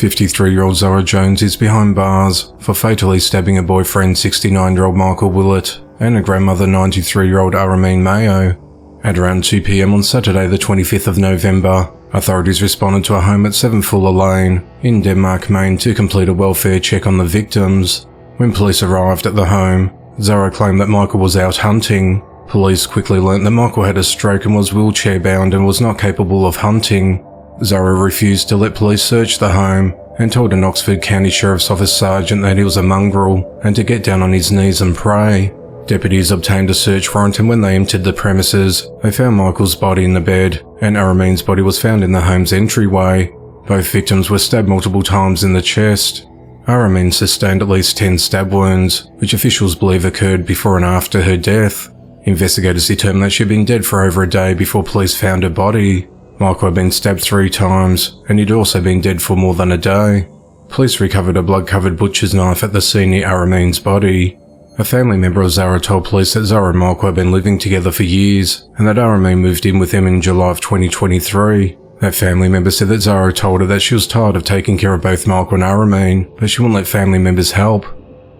53-year-old Zara Jones is behind bars for fatally stabbing her boyfriend 69-year-old Michael Willett and her grandmother 93-year-old Maine Mayo. At around 2 p.m. on Saturday the 25th of November, authorities responded to a home at 7 Fuller Lane in Denmark, Maine to complete a welfare check on the victims. When police arrived at the home, Zara claimed that Michael was out hunting. Police quickly learnt that Michael had a stroke and was wheelchair bound and was not capable of hunting. Zara refused to let police search the home and told an Oxford County Sheriff's Office sergeant that he was a mongrel and to get down on his knees and pray. Deputies obtained a search warrant, and when they entered the premises, they found Michael's body in the bed and Aramine's body was found in the home's entryway. Both victims were stabbed multiple times in the chest. Aramine sustained at least 10 stab wounds, which officials believe occurred before and after her death. Investigators determined that she had been dead for over a day before police found her body. Michael had been stabbed 3 times, and he'd also been dead for more than a day. Police recovered a blood-covered butcher's knife at the scene near Aramine's body. A family member of Zara told police that Zara and Michael had been living together for years, and that Aramine moved in with him in July of 2023. That family member said that Zara told her that she was tired of taking care of both Michael and Aramine, but she wouldn't let family members help.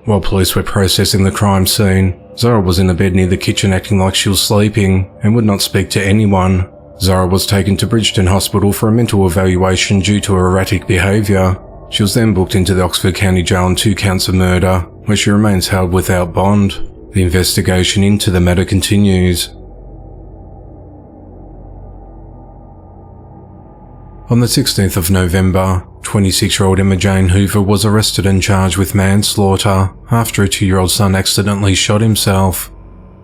While police were processing the crime scene, Zara was in the bed near the kitchen acting like she was sleeping and would not speak to anyone. Zara was taken to Bridgeton Hospital for a mental evaluation due to her erratic behaviour. She was then booked into the Oxford County Jail on 2 counts of murder, where she remains held without bond. The investigation into the matter continues. On the 16th of November, 26-year-old Emma Jane Hoover was arrested and charged with manslaughter after a 2-year-old son accidentally shot himself.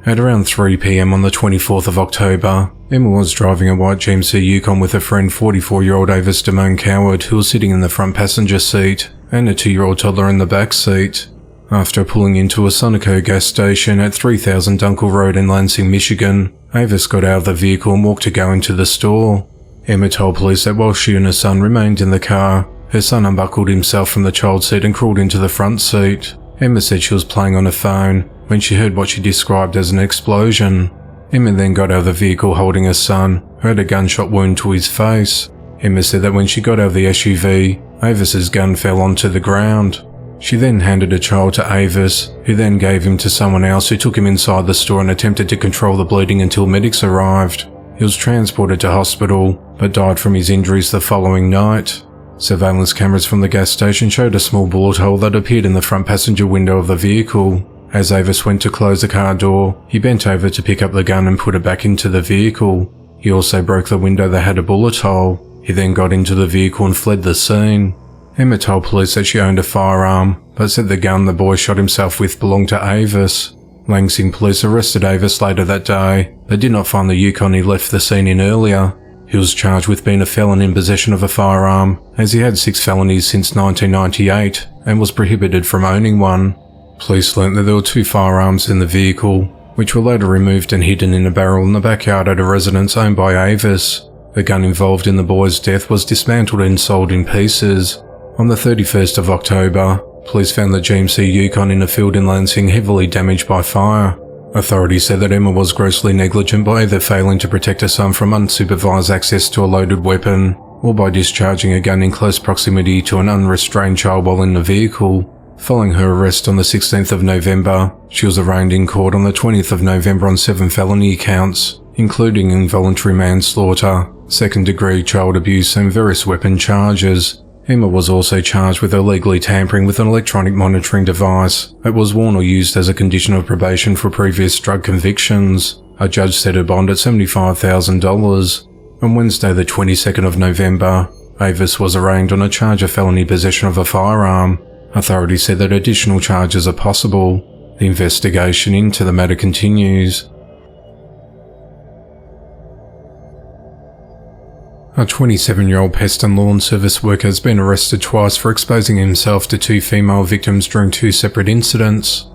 At around 3 p.m. on the 24th of October, Emma was driving a white GMC Yukon with her friend 44-year-old Avis Damone Coward, who was sitting in the front passenger seat, and a 2-year-old toddler in the back seat. After pulling into a Sunoco gas station at 3000 Dunkel Road in Lansing, Michigan, Avis got out of the vehicle and walked to go into the store. Emma told police that while she and her son remained in the car, her son unbuckled himself from the child seat and crawled into the front seat. Emma said she was playing on her phone when she heard what she described as an explosion. Emma then got out of the vehicle holding her son, who had a gunshot wound to his face. Emma said that when she got out of the SUV, Avis's gun fell onto the ground. She then handed the child to Avis, who then gave him to someone else who took him inside the store and attempted to control the bleeding until medics arrived. He was transported to hospital, but died from his injuries the following night. Surveillance cameras from the gas station showed a small bullet hole that appeared in the front passenger window of the vehicle. As Avis went to close the car door, he bent over to pick up the gun and put it back into the vehicle. He also broke the window that had a bullet hole. He then got into the vehicle and fled the scene. Emma told police that she owned a firearm, but said the gun the boy shot himself with belonged to Avis. Lansing police arrested Avis later that day. They did not find the Yukon he left the scene in earlier. He was charged with being a felon in possession of a firearm, as he had 6 felonies since 1998 and was prohibited from owning one. Police learnt that there were 2 firearms in the vehicle, which were later removed and hidden in a barrel in the backyard at a residence owned by Avis. The gun involved in the boy's death was dismantled and sold in pieces. On the 31st of October, police found the GMC Yukon in a field in Lansing heavily damaged by fire. Authorities said that Emma was grossly negligent by either failing to protect her son from unsupervised access to a loaded weapon, or by discharging a gun in close proximity to an unrestrained child while in the vehicle. Following her arrest on the 16th of November, she was arraigned in court on the 20th of November on 7 felony counts, including involuntary manslaughter, second-degree child abuse and various weapon charges. Emma was also charged with illegally tampering with an electronic monitoring device that was worn or used as a condition of probation for previous drug convictions. A judge set her bond at $75,000. On Wednesday the 22nd of November, Avis was arraigned on a charge of felony possession of a firearm. Authorities said that additional charges are possible. The investigation into the matter continues. A 27-year-old Pest and lawn service worker has been arrested twice for exposing himself to 2 female victims during 2 separate incidents.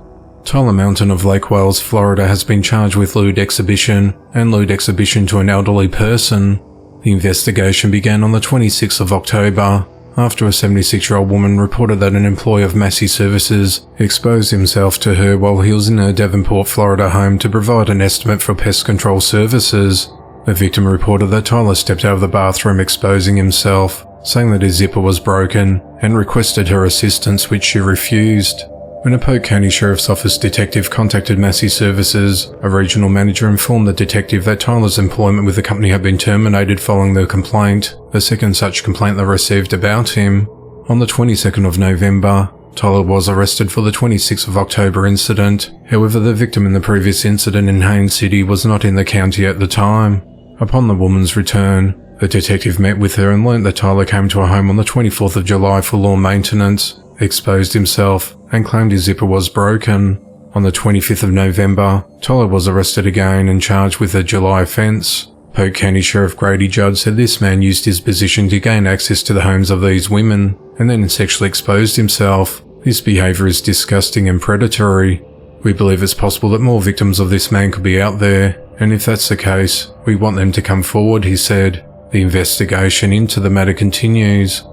Tyler Mountain of Lake Wales, Florida has been charged with lewd exhibition and lewd exhibition to an elderly person. The investigation began on the 26th of October, after a 76-year-old woman reported that an employee of Massey Services exposed himself to her while he was in her Davenport, Florida home to provide an estimate for pest control services. The victim reported that Tyler stepped out of the bathroom exposing himself, saying that his zipper was broken and requested her assistance, which she refused. When a Polk County Sheriff's Office detective contacted Massey Services, a regional manager informed the detective that Tyler's employment with the company had been terminated following the complaint, the second such complaint they received about him. On the 22nd of November, Tyler was arrested for the 26th of October incident. However, the victim in the previous incident in Haines City was not in the county at the time. Upon the woman's return, the detective met with her and learnt that Tyler came to her home on the 24th of July for lawn maintenance, exposed himself, and claimed his zipper was broken. On the 25th of November, Toddler was arrested again and charged with a July offence. Polk County Sheriff Grady Judd said this man used his position to gain access to the homes of these women and then sexually exposed himself. This behaviour is disgusting and predatory. We believe it's possible that more victims of this man could be out there, and if that's the case, we want them to come forward, he said. The investigation into the matter continues.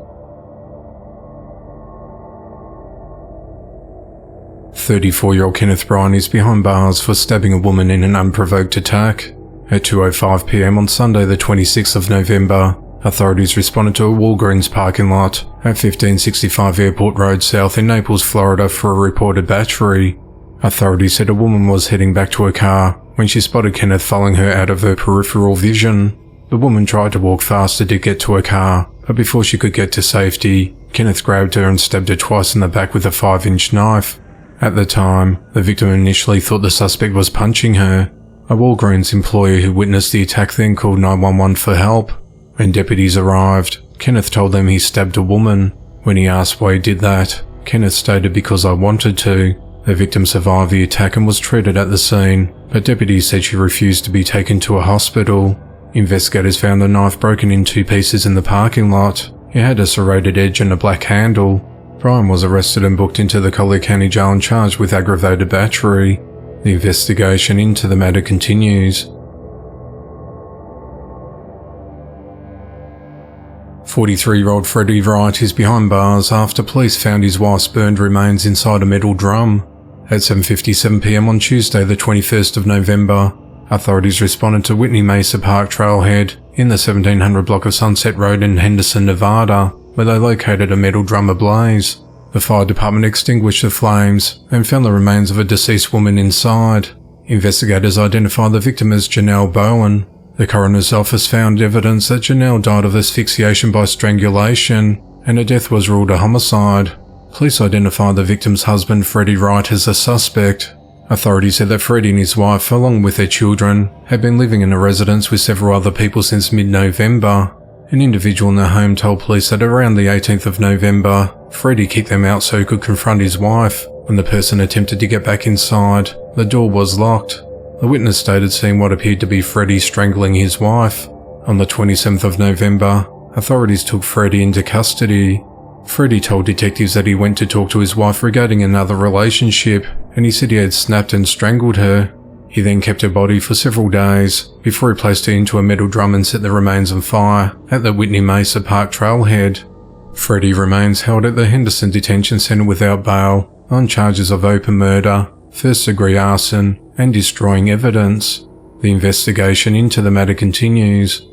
34-year-old Kenneth Bryan is behind bars for stabbing a woman in an unprovoked attack. At 2:05 p.m. on Sunday the 26th of November, authorities responded to a Walgreens parking lot at 1565 Airport Road South in Naples, Florida for a reported battery. Authorities said a woman was heading back to her car when she spotted Kenneth following her out of her peripheral vision. The woman tried to walk faster to get to her car, but before she could get to safety, Kenneth grabbed her and stabbed her twice in the back with a 5-inch knife. At the time, the victim initially thought the suspect was punching her. A Walgreens employee who witnessed the attack then called 911 for help. When deputies arrived, Kenneth told them he stabbed a woman. When he asked why he did that, Kenneth stated, "Because I wanted to." The victim survived the attack and was treated at the scene, but deputies said she refused to be taken to a hospital. Investigators found the knife broken in 2 pieces in the parking lot. It had a serrated edge and a black handle. Bryan was arrested and booked into the Collier County Jail and charged with aggravated battery. The investigation into the matter continues. 43-year-old Freddie Wright is behind bars after police found his wife's burned remains inside a metal drum. At 7:57 p.m. on Tuesday the 21st of November, authorities responded to Whitney Mesa Park Trailhead in the 1700 block of Sunset Road in Henderson, Nevada, where they located a metal drum ablaze. The fire department extinguished the flames and found the remains of a deceased woman inside. Investigators identified the victim as Janelle Bowen. The coroner's office found evidence that Janelle died of asphyxiation by strangulation, and her death was ruled a homicide. Police identified the victim's husband, Freddie Wright, as a suspect. Authorities said that Freddie and his wife, along with their children, had been living in a residence with several other people since mid-November. An individual in their home told police that around the 18th of November, Freddie kicked them out so he could confront his wife. When the person attempted to get back inside, the door was locked. The witness stated seeing what appeared to be Freddie strangling his wife. On the 27th of November, authorities took Freddie into custody. Freddie told detectives that he went to talk to his wife regarding another relationship, and he said he had snapped and strangled her. He then kept her body for several days before he placed her into a metal drum and set the remains on fire at the Whitney Mesa Park Trailhead. Freddie remains held at the Henderson Detention Center without bail on charges of open murder, first-degree arson, and destroying evidence. The investigation into the matter continues.